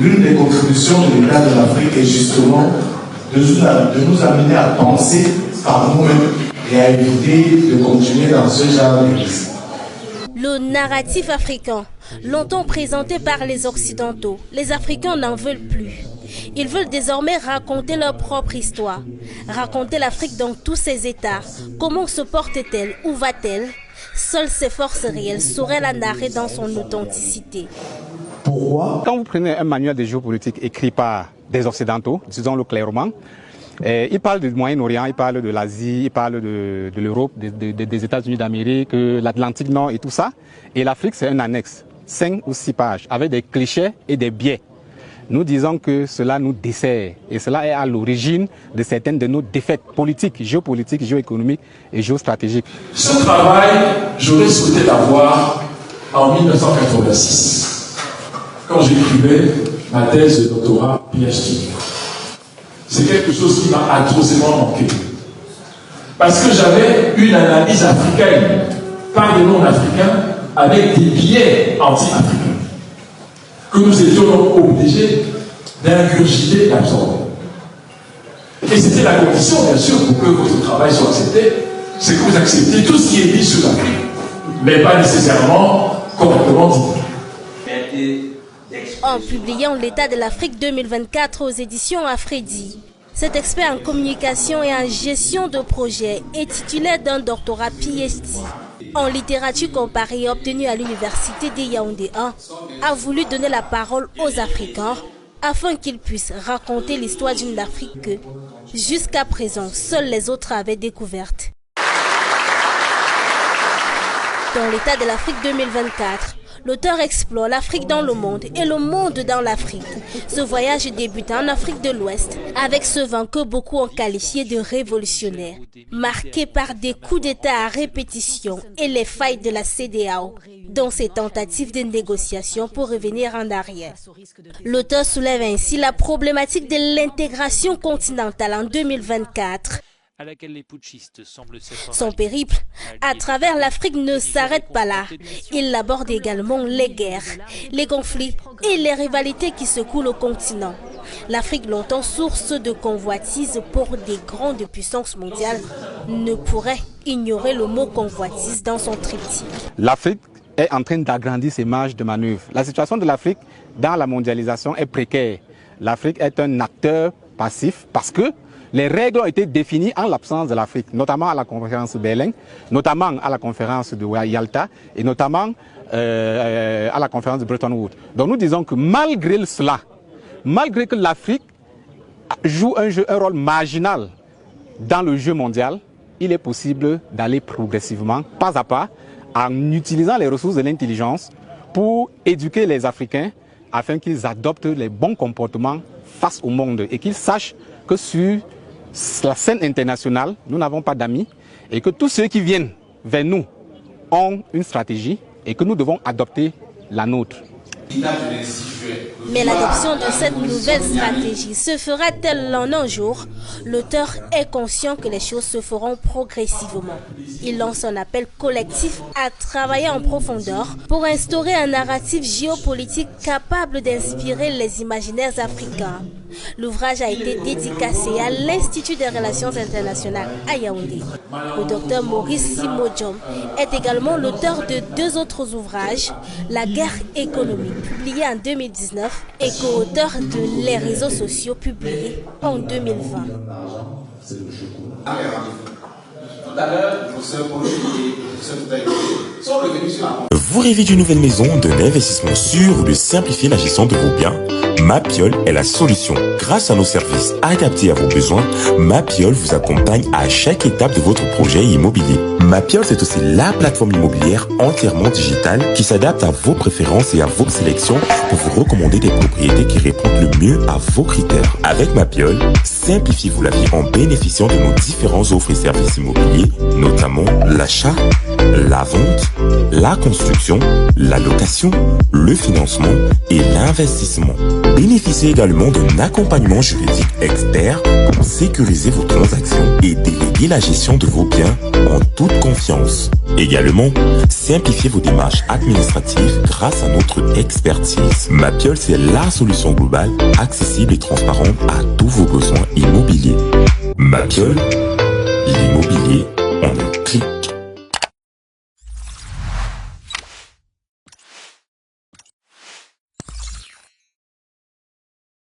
L'une des contributions de l'État de l'Afrique est justement de nous amener à penser par nous-mêmes et à éviter de continuer dans ce genre de risque. Le narratif africain, longtemps présenté par les Occidentaux, les Africains n'en veulent plus. Ils veulent désormais raconter leur propre histoire, raconter l'Afrique dans tous ses états. Comment se porte-t-elle? Où va-t-elle? Seules ses forces réelles sauraient la narrer dans son authenticité. Pourquoi? Quand vous prenez un manuel de géopolitique écrit par des Occidentaux, disons-le clairement, il parle du Moyen-Orient, il parle de l'Asie, il parle de l'Europe, des États-Unis d'Amérique, l'Atlantique Nord et tout ça. Et l'Afrique, c'est un annexe, 5 ou 6 pages, avec des clichés et des biais. Nous disons que cela nous dessert et cela est à l'origine de certaines de nos défaites politiques, géopolitiques, géoéconomiques et géostratégiques. Ce travail, j'aurais souhaité l'avoir en 1986, quand j'écrivais ma thèse de doctorat PhD. C'est quelque chose qui m'a atrocement manqué. Parce que j'avais une analyse africaine par des non-africains avec des biais anti-africains que nous étions donc obligés d'ingurgiter et d'absorber. Et c'était la condition, bien sûr, pour que votre travail soit accepté, c'est que vous acceptiez tout ce qui est dit sur l'Afrique, mais pas nécessairement correctement dit. En publiant l'État de l'Afrique 2024 aux éditions Afridi, cet expert en communication et en gestion de projet est titulaire d'un doctorat PhD en littérature comparée obtenu à l'université de Yaoundé 1, a voulu donner la parole aux Africains afin qu'ils puissent raconter l'histoire d'une Afrique que, jusqu'à présent, seuls les autres avaient découverte. Dans l'État de l'Afrique 2024, l'auteur explore l'Afrique dans le monde et le monde dans l'Afrique. Ce voyage débute en Afrique de l'Ouest avec ce vent que beaucoup ont qualifié de révolutionnaire, marqué par des coups d'État à répétition et les failles de la CEDEAO dans ses tentatives de négociation pour revenir en arrière. L'auteur soulève ainsi la problématique de l'intégration continentale en 2024. Son périple à travers l'Afrique ne s'arrête pas là. Il aborde également les guerres, les conflits et les rivalités qui secouent le continent. L'Afrique, longtemps source de convoitise pour des grandes puissances mondiales, ne pourrait ignorer le mot convoitise dans son triptyque. L'Afrique est en train d'agrandir ses marges de manœuvre. La situation de l'Afrique dans la mondialisation est précaire. L'Afrique est un acteur passif parce que les règles ont été définies en l'absence de l'Afrique, notamment à la conférence de Berlin, notamment à la conférence de Yalta et notamment à la conférence de Bretton Woods. Donc nous disons que malgré cela, malgré que l'Afrique joue un rôle marginal dans le jeu mondial, il est possible d'aller progressivement, pas à pas, en utilisant les ressources de l'intelligence pour éduquer les Africains afin qu'ils adoptent les bons comportements face au monde et qu'ils sachent que sur la scène internationale, nous n'avons pas d'amis et que tous ceux qui viennent vers nous ont une stratégie et que nous devons adopter la nôtre. Mais l'adoption de cette nouvelle stratégie se fera-t-elle en un jour? L'auteur est conscient que les choses se feront progressivement. Il lance un appel collectif à travailler en profondeur pour instaurer un narratif géopolitique capable d'inspirer les imaginaires africains. L'ouvrage a été dédicacé à l'Institut des Relations Internationales à Yaoundé. Le docteur Maurice Simodjom est également l'auteur de 2 autres ouvrages, La guerre économique, publié en 2019, et co-auteur de Les réseaux sociaux, publié en 2020. Vous rêvez d'une nouvelle maison, d'un investissement sûr ou de simplifier la gestion de vos biens? Mapiol est la solution. Grâce à nos services adaptés à vos besoins, Mapiol vous accompagne à chaque étape de votre projet immobilier. Mapiol, c'est aussi la plateforme immobilière entièrement digitale qui s'adapte à vos préférences et à vos sélections pour vous recommander des propriétés qui répondent le mieux à vos critères. Avec Mapiol, simplifiez-vous la vie en bénéficiant de nos différents offres et services immobiliers, notamment l'achat, la vente, la construction, la location, le financement et l'investissement. Bénéficiez également d'un accompagnement juridique expert pour sécuriser vos transactions et déléguer la gestion de vos biens en toute confiance. Également, simplifiez vos démarches administratives grâce à notre expertise. Mapiol, c'est la solution globale, accessible et transparente à tous vos besoins immobiliers. Mapiol,